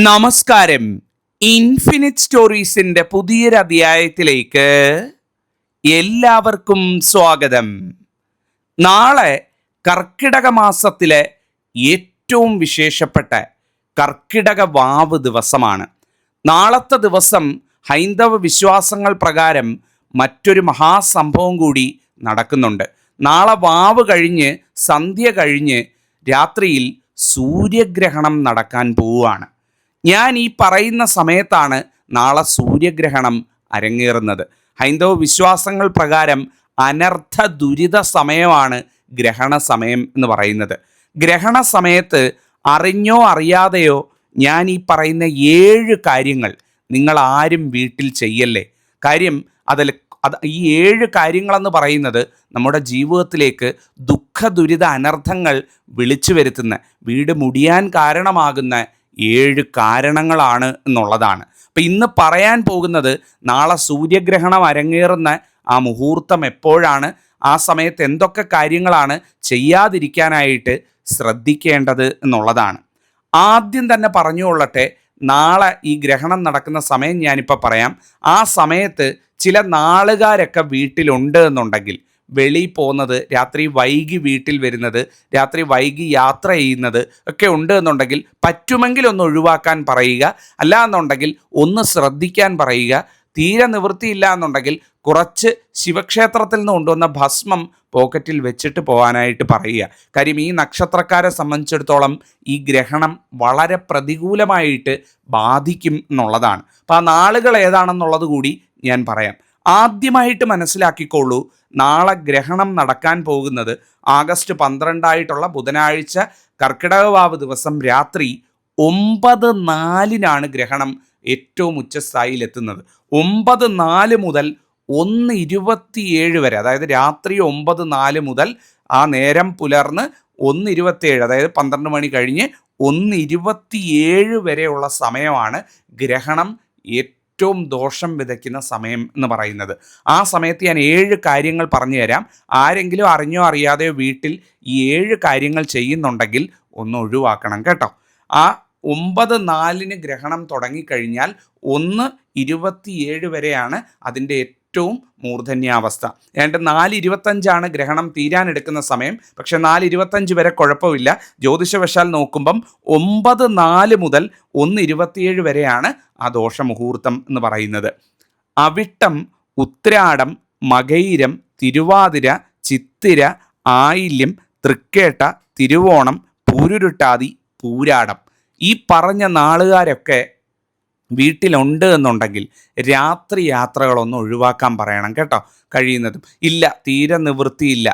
നമസ്കാരം. ഇൻഫിനിറ്റ് സ്റ്റോറീസിന്റെ പുതിയൊരു അധ്യായത്തിലേക്ക് എല്ലാവർക്കും സ്വാഗതം. നാളെ കർക്കിടക മാസത്തിലെ ഏറ്റവും വിശേഷപ്പെട്ട കർക്കിടക വാവ് ദിവസമാണ്. നാളത്തെ ദിവസം ഹൈന്ദവ വിശ്വാസങ്ങൾ പ്രകാരം മറ്റൊരു മഹാസംഭവം കൂടി നടക്കുന്നുണ്ട്. നാളെ വാവ് കഴിഞ്ഞ് സന്ധ്യ കഴിഞ്ഞ് രാത്രിയിൽ സൂര്യഗ്രഹണം നടക്കാൻ പോവുകയാണ്. ഞാൻ ഈ പറയുന്ന സമയത്താണ് നാളെ സൂര്യഗ്രഹണം അരങ്ങേറുന്നത്. ഹൈന്ദവ വിശ്വാസങ്ങൾ പ്രകാരം അനർത്ഥ ദുരിത സമയമാണ് ഗ്രഹണ സമയം എന്ന് പറയുന്നത്. ഗ്രഹണ സമയത്ത് അറിഞ്ഞോ അറിയാതെയോ ഞാൻ ഈ പറയുന്ന 7 കാര്യങ്ങൾ നിങ്ങൾ ആരും വീട്ടിൽ ചെയ്യല്ലേ. കാര്യം ഈ 7 കാര്യങ്ങളെന്ന് പറയുന്നത് നമ്മുടെ ജീവിതത്തിലേക്ക് ദുഃഖ ദുരിത അനർത്ഥങ്ങൾ വിളിച്ചു വരുത്തുന്ന, വീട് മുടിയാൻ കാരണമാകുന്ന 7 കാരണങ്ങളാണ് എന്നുള്ളതാണ്. അപ്പം ഇന്ന് പറയാൻ പോകുന്നത് നാളെ സൂര്യഗ്രഹണം അരങ്ങേറുന്ന ആ മുഹൂർത്തം എപ്പോഴാണ്, ആ സമയത്ത് എന്തൊക്കെ കാര്യങ്ങളാണ് ചെയ്യാതിരിക്കാനായിട്ട് ശ്രദ്ധിക്കേണ്ടത് എന്നുള്ളതാണ്. ആദ്യം തന്നെ പറഞ്ഞുകൊള്ളട്ടെ, നാളെ ഈ ഗ്രഹണം നടക്കുന്ന സമയം ഞാനിപ്പോൾ പറയാം. ആ സമയത്ത് ചില നാളുകാരൊക്കെ വീട്ടിലുണ്ട് എന്നുണ്ടെങ്കിൽ, വെളിയിൽ പോകുന്നത്, രാത്രി വൈകി വീട്ടിൽ വരുന്നത്, രാത്രി വൈകി യാത്ര ചെയ്യുന്നത് ഒക്കെ ഉണ്ട് എന്നുണ്ടെങ്കിൽ പറ്റുമെങ്കിൽ ഒന്ന് ഒഴിവാക്കാൻ പറയുക. അല്ല എന്നുണ്ടെങ്കിൽ ഒന്ന് ശ്രദ്ധിക്കാൻ പറയുക. തീരെ നിവൃത്തിയില്ല എന്നുണ്ടെങ്കിൽ കുറച്ച് ശിവക്ഷേത്രത്തിൽ നിന്ന് കൊണ്ടുവന്ന ഭസ്മം പോക്കറ്റിൽ വെച്ചിട്ട് പോകാനായിട്ട് പറയുക. കാര്യം ഈ നക്ഷത്രക്കാരെ സംബന്ധിച്ചിടത്തോളം ഈ ഗ്രഹണം വളരെ പ്രതികൂലമായിട്ട് ബാധിക്കും എന്നുള്ളതാണ്. അപ്പോൾ ആ നാളുകൾ ഏതാണെന്നുള്ളത് കൂടി ഞാൻ പറയാം. ആദ്യമായിട്ട് മനസ്സിലാക്കിക്കോളൂ, നാളെ ഗ്രഹണം നടക്കാൻ പോകുന്നത് ആഗസ്റ്റ് 12 ബുധനാഴ്ച കർക്കിടക വാവ് ദിവസം രാത്രി 9:04 ഗ്രഹണം ഏറ്റവും ഉച്ചസ്ഥായിയിലെത്തുന്നത്. 9:04 മുതൽ 1:27 വരെ, അതായത് രാത്രി 9:04 മുതൽ ആ നേരം പുലർന്ന് 1:27, അതായത് 12 മണി കഴിഞ്ഞ് 1:27 വരെയുള്ള സമയമാണ് ഗ്രഹണം ഏറ്റവും ദോഷം വിതയ്ക്കുന്ന സമയം എന്ന് പറയുന്നത്. ആ സമയത്ത് ഞാൻ 7 കാര്യങ്ങൾ പറഞ്ഞു തരാം. ആരെങ്കിലും അറിഞ്ഞോ അറിയാതെയോ വീട്ടിൽ ഈ 7 കാര്യങ്ങൾ ചെയ്യുന്നുണ്ടെങ്കിൽ ഒന്ന് ഒഴിവാക്കണം കേട്ടോ. ആ 9:04 ഗ്രഹണം തുടങ്ങിക്കഴിഞ്ഞാൽ 1:27 വരെയാണ് അതിൻ്റെ ഏറ്റവും മൂർധന്യാവസ്ഥ. ഏതാണ്ട് 4:25 ഗ്രഹണം തീരാനെടുക്കുന്ന സമയം. പക്ഷെ 4:25 വരെ കുഴപ്പമില്ല. ജ്യോതിഷവശാൽ നോക്കുമ്പം 9:04 മുതൽ 1:27 വരെയാണ് ആ ദോഷമുഹൂർത്തം എന്ന് പറയുന്നത്. അവിട്ടം, ഉത്രാടം, മകയിരം, തിരുവാതിര, ചിത്തിര, ആയില്യം, തൃക്കേട്ട, തിരുവോണം, പൂരുരുട്ടാതി, പൂരാടം, ഈ പറഞ്ഞ നാളുകാരൊക്കെ വീട്ടിലുണ്ട് എന്നുണ്ടെങ്കിൽ രാത്രി യാത്രകളൊന്നും ഒഴിവാക്കാൻ പറയണം കേട്ടോ. കഴിയുന്നതും. ഇല്ല, തീരെ നിവൃത്തിയില്ല,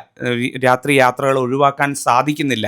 രാത്രി യാത്രകൾ ഒഴിവാക്കാൻ സാധിക്കുന്നില്ല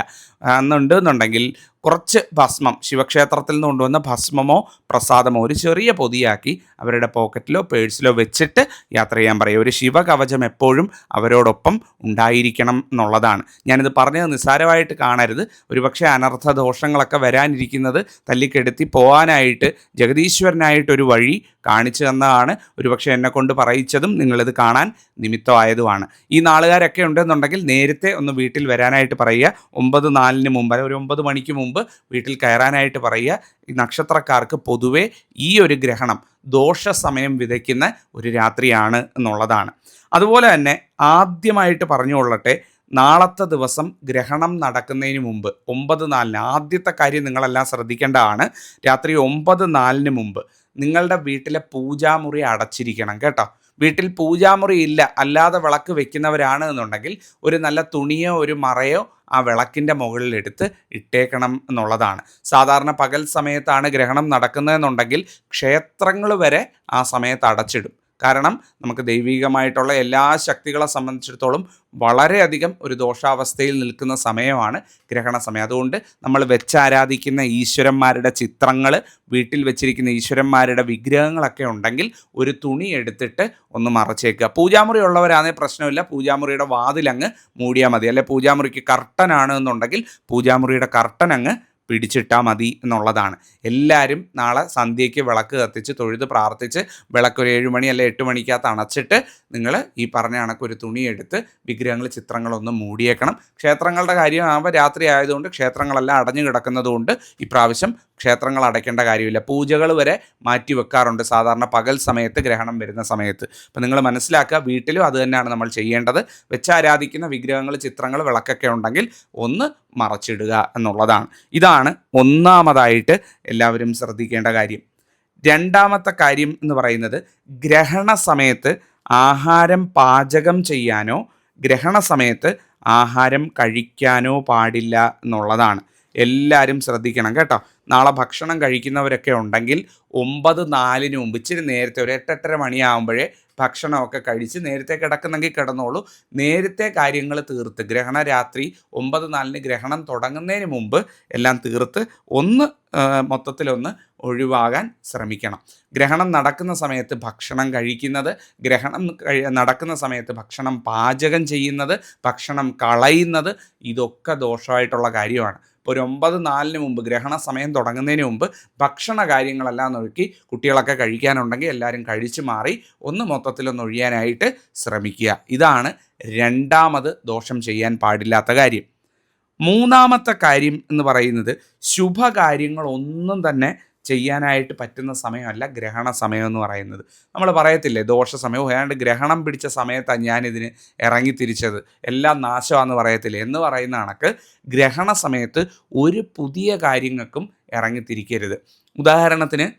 എന്നുണ്ടെന്നുണ്ടെങ്കിൽ കുറച്ച് ഭസ്മം, ശിവക്ഷേത്രത്തിൽ നിന്ന് കൊണ്ടുവന്ന ഭസ്മമോ പ്രസാദമോ ഒരു ചെറിയ പൊതിയാക്കി അവരുടെ പോക്കറ്റിലോ പേഴ്സിലോ വെച്ചിട്ട് യാത്ര ചെയ്യാൻ പറയുക. ഒരു ശിവകവചം എപ്പോഴും അവരോടൊപ്പം ഉണ്ടായിരിക്കണം എന്നുള്ളതാണ്. ഞാനിത് പറഞ്ഞത് നിസ്സാരമായിട്ട് കാണരുത്. ഒരുപക്ഷെ അനർത്ഥ ദോഷങ്ങളൊക്കെ വരാനിരിക്കുന്നത് തല്ലിക്കെടുത്തി പോകാനായിട്ട് ജഗദീശ്വരനായിട്ടൊരു വഴി കാണിച്ചു തന്നതാണ്. ഒരുപക്ഷെ എന്നെ കൊണ്ട് പറയിച്ചതും നിങ്ങളിത് കാണാൻ നിമിത്തമായതുമാണ്. ഈ നാളുകാരൊക്കെ ഉണ്ടെന്നുണ്ടെങ്കിൽ നേരത്തെ ഒന്ന് വീട്ടിൽ വരാനായിട്ട് പറയുക. 9:04 മുമ്പ്, ഒരു 9 മണിക്ക് മുമ്പ് വീട്ടിൽ കയറാനായിട്ട് പറയുക. ഈ നക്ഷത്രക്കാർക്ക് പൊതുവെ ഈ ഒരു ഗ്രഹണം ദോഷ സമയം വിതയ്ക്കുന്ന ഒരു രാത്രിയാണ് എന്നുള്ളതാണ്. അതുപോലെ തന്നെ ആദ്യമായിട്ട് പറഞ്ഞുകൊള്ളട്ടെ, നാളത്തെ ദിവസം ഗ്രഹണം നടക്കുന്നതിന് മുമ്പ് 9:04 ആദ്യത്തെ കാര്യം നിങ്ങളെല്ലാം ശ്രദ്ധിക്കേണ്ടതാണ്. രാത്രി 9:04 മുമ്പ് നിങ്ങളുടെ വീട്ടിലെ പൂജാമുറി അടച്ചിരിക്കണം കേട്ടോ. വീട്ടിൽ പൂജാമുറി ഇല്ല, അല്ലാതെ വിളക്ക് വെക്കുന്നവരാണ് എന്നുണ്ടെങ്കിൽ ഒരു നല്ല തുണിയോ ഒരു മറയോ ആ വിളക്കിൻ്റെ മുകളിലെടുത്ത് ഇട്ടേക്കണം എന്നുള്ളതാണ്. സാധാരണ പകൽ സമയത്താണ് ഗ്രഹണം നടക്കുന്നതെന്നുണ്ടെങ്കിൽ ക്ഷേത്രങ്ങൾ വരെ ആ സമയത്ത് അടച്ചിടും. കാരണം നമുക്ക് ദൈവികമായിട്ടുള്ള എല്ലാ ശക്തികളെ സംബന്ധിച്ചിടത്തോളം വളരെയധികം ഒരു ദോഷാവസ്ഥയിൽ നിൽക്കുന്ന സമയമാണ് ഗ്രഹണ സമയം. അതുകൊണ്ട് നമ്മൾ വെച്ചാരാധിക്കുന്ന ഈശ്വരന്മാരുടെ ചിത്രങ്ങൾ, വീട്ടിൽ വെച്ചിരിക്കുന്ന ഈശ്വരന്മാരുടെ വിഗ്രഹങ്ങളൊക്കെ ഉണ്ടെങ്കിൽ ഒരു തുണി എടുത്തിട്ട് ഒന്ന് മറച്ചേക്കുക. പൂജാമുറി ഉള്ളവരാണെങ്കിൽ പ്രശ്നമില്ല, പൂജാമുറിയുടെ വാതിലങ്ങ് മൂടിയാൽ മതി. അല്ലെ പൂജാമുറിക്ക് കർട്ടനാണ് എന്നുണ്ടെങ്കിൽ പൂജാമുറിയുടെ കർട്ടൻ അങ്ങ് പിടിച്ചിട്ടാൽ മതി എന്നുള്ളതാണ്. എല്ലാവരും നാളെ സന്ധ്യയ്ക്ക് വിളക്ക് കത്തിച്ച് തൊഴുത് പ്രാർത്ഥിച്ച് വിളക്കൊരു 7 മണി അല്ലെ 8 മണിക്കകത്ത് അണച്ചിട്ട് നിങ്ങൾ ഈ പറഞ്ഞ കണക്കൊരു തുണിയെടുത്ത് വിഗ്രഹങ്ങൾ, ചിത്രങ്ങളൊന്നും മൂടിയേക്കണം. ക്ഷേത്രങ്ങളുടെ കാര്യമാകുമ്പോൾ രാത്രി ആയതുകൊണ്ട് ക്ഷേത്രങ്ങളെല്ലാം അടഞ്ഞു കിടക്കുന്നതുകൊണ്ട് ഇപ്രാവശ്യം ക്ഷേത്രങ്ങൾ അടയ്ക്കേണ്ട കാര്യമില്ല. പൂജകൾ വരെ മാറ്റി വെക്കാറുണ്ട് സാധാരണ പകൽ സമയത്ത് ഗ്രഹണം വരുന്ന സമയത്ത്. അപ്പം നിങ്ങൾ മനസ്സിലാക്കുക, വീട്ടിലും അത് തന്നെയാണ് നമ്മൾ ചെയ്യേണ്ടത്. വെച്ചാരാധിക്കുന്ന വിഗ്രഹങ്ങൾ, ചിത്രങ്ങൾ, വിളക്കൊക്കെ ഉണ്ടെങ്കിൽ ഒന്ന് മറച്ചിടുക എന്നുള്ളതാണ്. ഇതാണ് ഒന്നാമതായിട്ട് എല്ലാവരും ശ്രദ്ധിക്കേണ്ട കാര്യം. രണ്ടാമത്തെ കാര്യം എന്ന് പറയുന്നത്, ഗ്രഹണ സമയത്ത് ആഹാരം പാചകം ചെയ്യാനോ ഗ്രഹണ സമയത്ത് ആഹാരം കഴിക്കാനോ പാടില്ല എന്നുള്ളതാണ്. എല്ലാവരും ശ്രദ്ധിക്കണം കേട്ടോ. നാളെ ഭക്ഷണം കഴിക്കുന്നവരൊക്കെ ഉണ്ടെങ്കിൽ 9:04 മുമ്പ്, ഇച്ചിരി നേരത്തെ, ഒരു 8-8:30 മണിയാകുമ്പോഴേ ഭക്ഷണമൊക്കെ കഴിച്ച് നേരത്തെ കിടക്കുന്നെങ്കിൽ കിടന്നോളൂ. നേരത്തെ കാര്യങ്ങൾ തീർത്ത്, ഗ്രഹണ രാത്രി 9:04 ഗ്രഹണം തുടങ്ങുന്നതിന് മുമ്പ് എല്ലാം തീർത്ത് ഒന്ന് മൊത്തത്തിലൊന്ന് ഒഴിവാകാൻ ശ്രമിക്കണം. ഗ്രഹണം നടക്കുന്ന സമയത്ത് ഭക്ഷണം കഴിക്കുന്നത്, ഗ്രഹണം നടക്കുന്ന സമയത്ത് ഭക്ഷണം പാചകം ചെയ്യുന്നത്, ഭക്ഷണം കളയുന്നത്, ഇതൊക്കെ ദോഷമായിട്ടുള്ള കാര്യമാണ്. ഇപ്പോൾ ഒരു 9:04 മുമ്പ്, ഗ്രഹണ സമയം തുടങ്ങുന്നതിന് മുമ്പ് ഭക്ഷണ കാര്യങ്ങളെല്ലാം നോക്കി കുട്ടികളൊക്കെ കഴിക്കാനുണ്ടെങ്കിൽ എല്ലാവരും കഴിച്ചു മാറി ഒന്ന് മൊത്തത്തിലൊന്ന് ഒഴിയാനായിട്ട് ശ്രമിക്കുക. ഇതാണ് രണ്ടാമത് ദോഷം ചെയ്യാൻ പാടില്ലാത്ത കാര്യം. മൂന്നാമത്തെ കാര്യം എന്ന് പറയുന്നത്, ശുഭകാര്യങ്ങളൊന്നും തന്നെ ചെയ്യാനായിട്ട് പറ്റുന്ന സമയമല്ല ഗ്രഹണ സമയം എന്ന് പറയുന്നത്. നമ്മൾ പറയത്തില്ലേ, ദോഷ സമയം, ഏതാണ്ട് ഗ്രഹണം പിടിച്ച സമയത്താണ് ഞാനിതിന് ഇറങ്ങിത്തിരിച്ചത്, എല്ലാം നാശമാണെന്ന് പറയത്തില്ലേ എന്ന് പറയുന്ന കണക്ക് ഗ്രഹണ സമയത്ത് ഒരു പുതിയ കാര്യങ്ങൾക്കും ഇറങ്ങിത്തിരിക്കരുത്. ഉദാഹരണത്തിന്,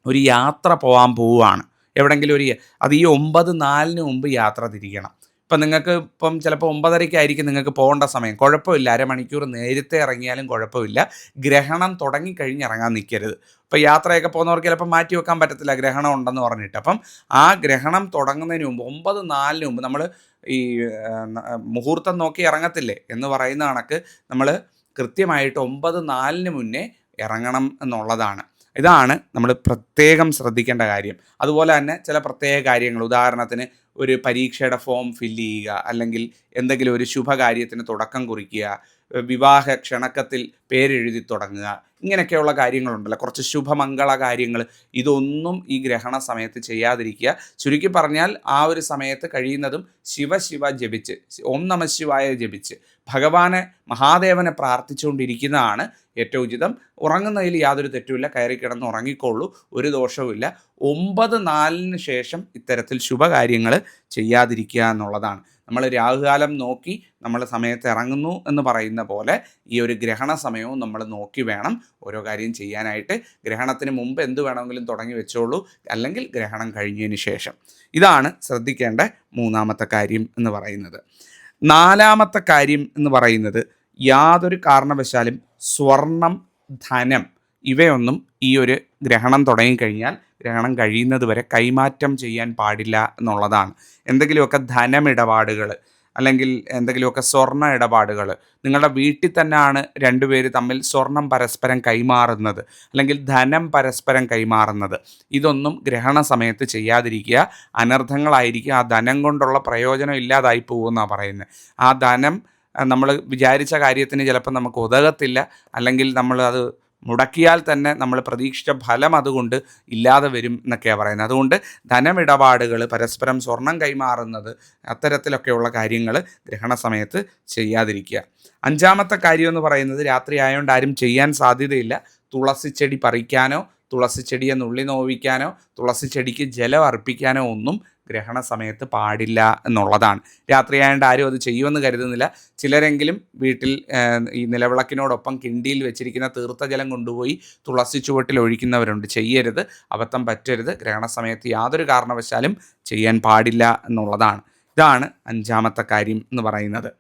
ഒരു യാത്ര പോവുകയാണ് എവിടെയെങ്കിലും അത് ഈ 9:04 മുമ്പ് യാത്ര തിരിക്കണം. ഇപ്പം നിങ്ങൾക്ക് ചിലപ്പോൾ 9:30 നിങ്ങൾക്ക് പോകേണ്ട സമയം, കുഴപ്പമില്ല, അരമണിക്കൂർ നേരത്തെ ഇറങ്ങിയാലും കുഴപ്പമില്ല. ഗ്രഹണം തുടങ്ങിക്കഴിഞ്ഞ് ഇറങ്ങാൻ നിൽക്കരുത്. ഇപ്പോൾ യാത്രയൊക്കെ പോകുന്നവർക്ക് ചിലപ്പോൾ മാറ്റി വെക്കാൻ പറ്റത്തില്ല ഗ്രഹണം ഉണ്ടെന്ന് പറഞ്ഞിട്ട്. അപ്പം ആ ഗ്രഹണം തുടങ്ങുന്നതിന് മുമ്പ് 9:04 മുമ്പ് നമ്മൾ ഈ മുഹൂർത്തം നോക്കി ഇറങ്ങത്തില്ലേ എന്ന് പറയുന്ന കണക്ക് നമ്മൾ കൃത്യമായിട്ട് 9:04 മുന്നേ ഇറങ്ങണം എന്നുള്ളതാണ്. ഇതാണ് നമ്മൾ പ്രത്യേകം ശ്രദ്ധിക്കേണ്ട കാര്യം. അതുപോലെ തന്നെ ചില പ്രത്യേക കാര്യങ്ങൾ, ഉദാഹരണത്തിന് ഒരു പരീക്ഷയുടെ ഫോം ഫില്ല് ചെയ്യുക, അല്ലെങ്കിൽ എന്തെങ്കിലും ഒരു ശുഭകാര്യത്തിന് തുടക്കം കുറിക്കുക, വിവാഹ ക്ഷണക്കത്തിൽ പേരെഴുതി തുടങ്ങുക, ഇങ്ങനെയൊക്കെയുള്ള കാര്യങ്ങളുണ്ടല്ലോ, കുറച്ച് ശുഭമംഗള കാര്യങ്ങൾ. ഇതൊന്നും ഈ ഗ്രഹണ സമയത്ത് ചെയ്യാതിരിക്കുക. ചുരുക്കി പറഞ്ഞാൽ ആ ഒരു സമയത്ത് കഴിയുന്നതും ശിവ ജപിച്ച്, ഓം നമഃ ശിവായ ജപിച്ച് ഭഗവാനെ, മഹാദേവനെ പ്രാർത്ഥിച്ചുകൊണ്ടിരിക്കുന്നതാണ് ഏറ്റവും ഉചിതം. ഉറങ്ങുന്നതിൽ യാതൊരു തെറ്റുമില്ല, കയറി കിടന്ന് ഉറങ്ങിക്കൊള്ളൂ, ഒരു ദോഷവുമില്ല. 9:04 ശേഷം ഇത്തരത്തിൽ ശുഭകാര്യങ്ങൾ ചെയ്യാതിരിക്കുക എന്നുള്ളതാണ്. നമ്മൾ രാഹുകാലം നോക്കി നമ്മൾ സമയത്ത് ഇറങ്ങുന്നു എന്ന് പറയുന്ന പോലെ ഈ ഒരു ഗ്രഹണ സമയവും നമ്മൾ നോക്കി വേണം ഓരോ കാര്യം ചെയ്യാനായിട്ട്. ഗ്രഹണത്തിന് മുമ്പ് എന്ത് വേണമെങ്കിലും തുടങ്ങി വെച്ചോളൂ, അല്ലെങ്കിൽ ഗ്രഹണം കഴിഞ്ഞതിന് ശേഷം. ഇതാണ് ശ്രദ്ധിക്കേണ്ട മൂന്നാമത്തെ കാര്യം എന്ന് പറയുന്നത്. നാലാമത്തെ കാര്യം എന്ന് പറയുന്നത്, യാതൊരു കാരണവശാലും സ്വർണം, ധനം ഇവയൊന്നും ഈ ഒരു ഗ്രഹണം തുടങ്ങിക്കഴിഞ്ഞാൽ ഗ്രഹണം കഴിയുന്നത് വരെ കൈമാറ്റം ചെയ്യാൻ പാടില്ല എന്നുള്ളതാണ്. എന്തെങ്കിലുമൊക്കെ ധനമിടപാടുകൾ, അല്ലെങ്കിൽ എന്തെങ്കിലുമൊക്കെ സ്വർണ്ണ ഇടപാടുകൾ, നിങ്ങളുടെ വീട്ടിൽ തന്നെയാണ് രണ്ടുപേര് തമ്മിൽ സ്വർണം പരസ്പരം കൈമാറുന്നത്, അല്ലെങ്കിൽ ധനം പരസ്പരം കൈമാറുന്നത്, ഇതൊന്നും ഗ്രഹണ സമയത്ത് ചെയ്യാതിരിക്കുക. അനർത്ഥങ്ങളായിരിക്കും. ആ ധനം കൊണ്ടുള്ള പ്രയോജനം ഇല്ലാതായി പോകുമെന്നാണ് പറയുന്നത്. ആ ധനം നമ്മൾ വിചാരിച്ച കാര്യത്തിന് ചിലപ്പോൾ നമുക്ക് ഉതകത്തില്ല, അല്ലെങ്കിൽ നമ്മൾ അത് മുടക്കിയാൽ തന്നെ നമ്മൾ പ്രതീക്ഷിച്ച ഫലം അതുകൊണ്ട് ഇല്ലാതെ വരും എന്നൊക്കെയാണ് പറയുന്നത്. അതുകൊണ്ട് ധനമിടപാടുകൾ, പരസ്പരം സ്വർണം കൈമാറുന്നത്, അത്തരത്തിലൊക്കെയുള്ള കാര്യങ്ങൾ ഗ്രഹണ സമയത്ത് ചെയ്യാതിരിക്കുക. അഞ്ചാമത്തെ കാര്യം എന്ന് പറയുന്നത്, രാത്രി ആയതുകൊണ്ട് ആരും ചെയ്യാൻ സാധ്യതയില്ല, തുളസിച്ചെടി പറിക്കാനോ തുളസിച്ചെടിയെ നുള്ളി നോവിക്കാനോ തുളസിച്ചെടിക്ക് ജലം അർപ്പിക്കാനോ ഒന്നും ഗ്രഹണ സമയത്ത് പാടില്ല എന്നുള്ളതാണ്. രാത്രിയായതുകൊണ്ട് ആരും അത് ചെയ്യുമെന്ന് കരുതുന്നില്ല. ചിലരെങ്കിലും വീട്ടിൽ ഈ നിലവിളക്കിനോടൊപ്പം കിണ്ടിയിൽ വെച്ചിരിക്കുന്ന തീർത്ഥജലം കൊണ്ടുപോയി തുളസി ചുവട്ടിൽ ഒഴിക്കുന്നവരുണ്ട്. ചെയ്യരുത്, അബദ്ധം പറ്റരുത്. ഗ്രഹണ സമയത്ത് യാതൊരു കാരണവശാലും ചെയ്യാൻ പാടില്ല എന്നുള്ളതാണ്. ഇതാണ് അഞ്ചാമത്തെ കാര്യം എന്ന് പറയുന്നത്.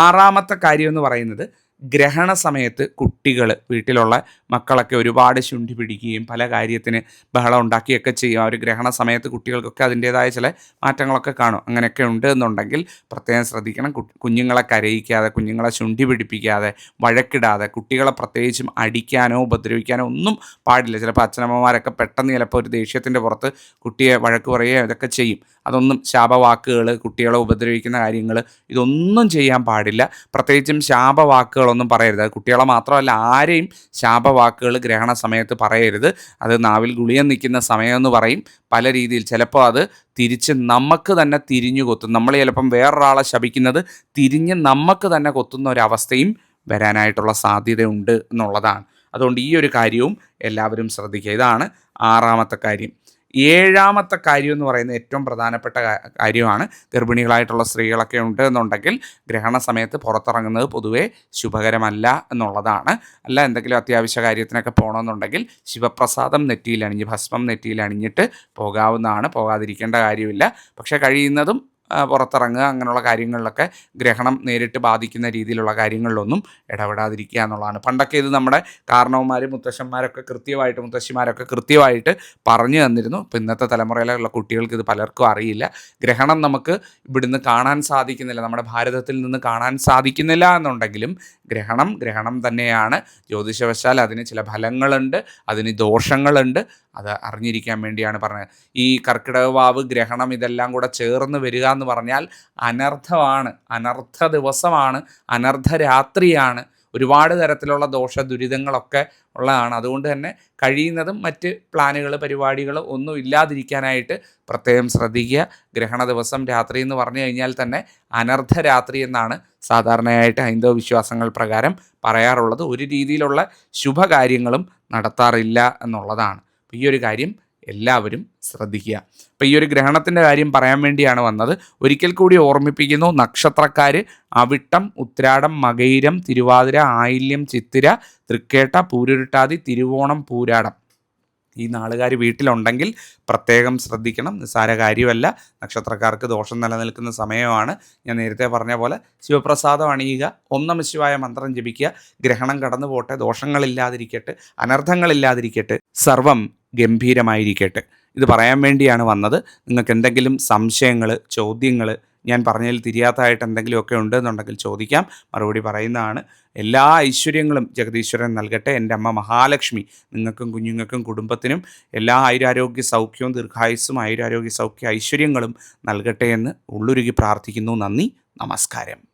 ആറാമത്തെ കാര്യം എന്ന് പറയുന്നത്, ഗ്രഹണ സമയത്ത് കുട്ടികൾ, വീട്ടിലുള്ള മക്കളൊക്കെ ഒരുപാട് ശുണ്ഠി പിടിക്കുകയും പല കാര്യത്തിന് ബഹളം ഉണ്ടാക്കുകയൊക്കെ ചെയ്യും. ആ ഒരു ഗ്രഹണ സമയത്ത് കുട്ടികൾക്കൊക്കെ അതിൻ്റേതായ ചില മാറ്റങ്ങളൊക്കെ കാണും. അങ്ങനെയൊക്കെ ഉണ്ട് എന്നുണ്ടെങ്കിൽ പ്രത്യേകം ശ്രദ്ധിക്കണം. കുഞ്ഞുങ്ങളെ കരയിക്കാതെ, കുഞ്ഞുങ്ങളെ ശുണ്ഠി പിടിപ്പിക്കാതെ, വഴക്കിടാതെ, കുട്ടികളെ പ്രത്യേകിച്ചും അടിക്കാനോ ഉപദ്രവിക്കാനോ ഒന്നും പാടില്ല. ചിലപ്പോൾ അച്ഛനമ്മമാരൊക്കെ പെട്ടെന്ന് ചിലപ്പോൾ ഒരു ദേഷ്യത്തിൻ്റെ പുറത്ത് കുട്ടിയെ വഴക്ക് പറയുകയോ ഇതൊക്കെ ചെയ്യും. അതൊന്നും, ശാപവാക്കുകൾ, കുട്ടികളെ ഉപദ്രവിക്കുന്ന കാര്യങ്ങൾ, ഇതൊന്നും ചെയ്യാൻ പാടില്ല. പ്രത്യേകിച്ചും ശാപവാക്കുകളൊന്നും പറയരുത്. കുട്ടികളെ മാത്രമല്ല, ആരെയും ശാപവാക്കുകൾ ഗ്രഹണ സമയത്ത് പറയരുത്. അത് നാവിൽ ഗുളിയം നിൽക്കുന്ന സമയമെന്ന് പറയും. പല രീതിയിൽ ചിലപ്പോൾ അത് തിരിച്ച് നമുക്ക് തന്നെ തിരിഞ്ഞു കൊത്തും. നമ്മൾ ചിലപ്പം വേറൊരാളെ ശപിക്കുന്നത് തിരിഞ്ഞ് നമുക്ക് തന്നെ കൊത്തുന്ന ഒരവസ്ഥയും വരാനായിട്ടുള്ള സാധ്യതയുണ്ട് എന്നുള്ളതാണ്. അതുകൊണ്ട് ഈ ഒരു കാര്യവും എല്ലാവരും ശ്രദ്ധിക്കുക. ഇതാണ് 6ാമത്തെ കാര്യം. 7ാമത്തെ കാര്യം എന്ന് പറയുന്നത് ഏറ്റവും പ്രധാനപ്പെട്ട കാര്യമാണ്. ഗർഭിണികളായിട്ടുള്ള സ്ത്രീകളൊക്കെ ഉണ്ട് എന്നുണ്ടെങ്കിൽ ഗ്രഹണ സമയത്ത് പുറത്തിറങ്ങുന്നത് പൊതുവേ ശുഭകരമല്ല എന്നുള്ളതാണ്. അല്ല എന്തെങ്കിലും അത്യാവശ്യ കാര്യത്തിനൊക്കെ പോകണമെന്നുണ്ടെങ്കിൽ ശിവപ്രസാദം നെറ്റിയിൽ ഭസ്മം നെറ്റിയിൽ അണിഞ്ഞിട്ട് പോകാവുന്നതാണ്. പോകാതിരിക്കേണ്ട കാര്യമില്ല. പക്ഷേ കഴിയുന്നതും പുറത്തിറങ്ങുക അങ്ങനെയുള്ള കാര്യങ്ങളിലൊക്കെ ഗ്രഹണം നേരിട്ട് ബാധിക്കുന്ന രീതിയിലുള്ള കാര്യങ്ങളിലൊന്നും ഇടപെടാതിരിക്കുക എന്നുള്ളതാണ്. പണ്ടൊക്കെ ഇത് നമ്മുടെ കാരണവന്മാർ മുത്തശ്ശന്മാരൊക്കെ കൃത്യമായിട്ട് പറഞ്ഞു തന്നിരുന്നു. ഇപ്പോൾ ഇന്നത്തെ തലമുറയിലുള്ള കുട്ടികൾക്ക് ഇത് പലർക്കും അറിയില്ല. ഗ്രഹണം നമുക്ക് ഇവിടുന്ന് കാണാൻ സാധിക്കുന്നില്ല, നമ്മുടെ ഭാരതത്തിൽ നിന്ന് കാണാൻ സാധിക്കുന്നില്ല എന്നുണ്ടെങ്കിലും ഗ്രഹണം തന്നെയാണ്. ജ്യോതിഷവശാൽ അതിന് ചില ഫലങ്ങളുണ്ട്, അതിന് ദോഷങ്ങളുണ്ട്. അത് അറിഞ്ഞിരിക്കാൻ വേണ്ടിയാണ് പറഞ്ഞത്. ഈ കർക്കിടക വാവ്, ഗ്രഹണം ഇതെല്ലാം കൂടെ ചേർന്ന് വരിക എന്ന് പറഞ്ഞാൽ അനർത്ഥമാണ്, അനർത്ഥ ദിവസമാണ്, അനർത്ഥ രാത്രിയാണ്. ഒരുപാട് തരത്തിലുള്ള ദോഷ ദുരിതങ്ങളൊക്കെ ഉള്ളതാണ്. അതുകൊണ്ട് തന്നെ കഴിയുന്നതും മറ്റ് പ്ലാനുകൾ പരിപാടികൾ ഒന്നും ഇല്ലാതിരിക്കാനായിട്ട് പ്രത്യേകം ശ്രദ്ധിക്കുക. ഗ്രഹണ ദിവസം രാത്രി എന്ന് പറഞ്ഞു കഴിഞ്ഞാൽ തന്നെ അനർദ്ധ രാത്രി എന്നാണ് സാധാരണയായിട്ട് ഹൈന്ദവ വിശ്വാസങ്ങൾ പ്രകാരം പറയാറുള്ളത്. ഒരു രീതിയിലുള്ള ശുഭകാര്യങ്ങളും നടത്താറില്ല എന്നുള്ളതാണ്. ഈ ഒരു കാര്യം എല്ലാവരും ശ്രദ്ധിക്കുക. അപ്പോൾ ഈ ഒരു ഗ്രഹണത്തിൻ്റെ കാര്യം പറയാൻ വേണ്ടിയാണ് വന്നത്. ഒരിക്കൽ കൂടി ഓർമ്മിപ്പിക്കുന്നു, നക്ഷത്രക്കാർ അവിട്ടം, ഉത്രാടം, മകയിരം, തിരുവാതിര, ആയില്യം, ചിത്തിര, തൃക്കേട്ട, പൂരുരുട്ടാതി, തിരുവോണം, പൂരാടം ഈ നാളുകാർ വീട്ടിലുണ്ടെങ്കിൽ പ്രത്യേകം ശ്രദ്ധിക്കണം. നിസ്സാര കാര്യമല്ല. നക്ഷത്രക്കാർക്ക് ദോഷം നിലനിൽക്കുന്ന സമയമാണ്. ഞാൻ നേരത്തെ പറഞ്ഞ പോലെ ശിവപ്രസാദം അണിയുക, ഓം നമഃ ശിവായ മന്ത്രം ജപിക്കുക. ഗ്രഹണം കടന്നു പോട്ടെ, ദോഷങ്ങളില്ലാതിരിക്കട്ടെ, അനർത്ഥങ്ങളില്ലാതിരിക്കട്ടെ, സർവം ഗംഭീരമായിരിക്കട്ടെ. ഇത് പറയാൻ വേണ്ടിയാണ് വന്നത്. നിങ്ങൾക്ക് എന്തെങ്കിലും സംശയങ്ങൾ, ചോദ്യങ്ങൾ, ഞാൻ പറഞ്ഞതിൽ തിരിയാത്തതായിട്ട് എന്തെങ്കിലുമൊക്കെ ഉണ്ടെന്നുണ്ടെങ്കിൽ ചോദിക്കാം, മറുപടി പറയുന്നതാണ്. എല്ലാ ഐശ്വര്യങ്ങളും ജഗദീശ്വരൻ നൽകട്ടെ. എൻ്റെ അമ്മ മഹാലക്ഷ്മി നിങ്ങൾക്കും കുഞ്ഞുങ്ങൾക്കും കുടുംബത്തിനും എല്ലാ ആയുരാരോഗ്യ സൗഖ്യവും ദീർഘായുസ്സും ആയുരാരോഗ്യ സൗഖ്യ ഐശ്വര്യങ്ങളും നൽകട്ടെ എന്ന് ഉള്ളുരുകി പ്രാർത്ഥിക്കുന്നു. നന്ദി, നമസ്കാരം.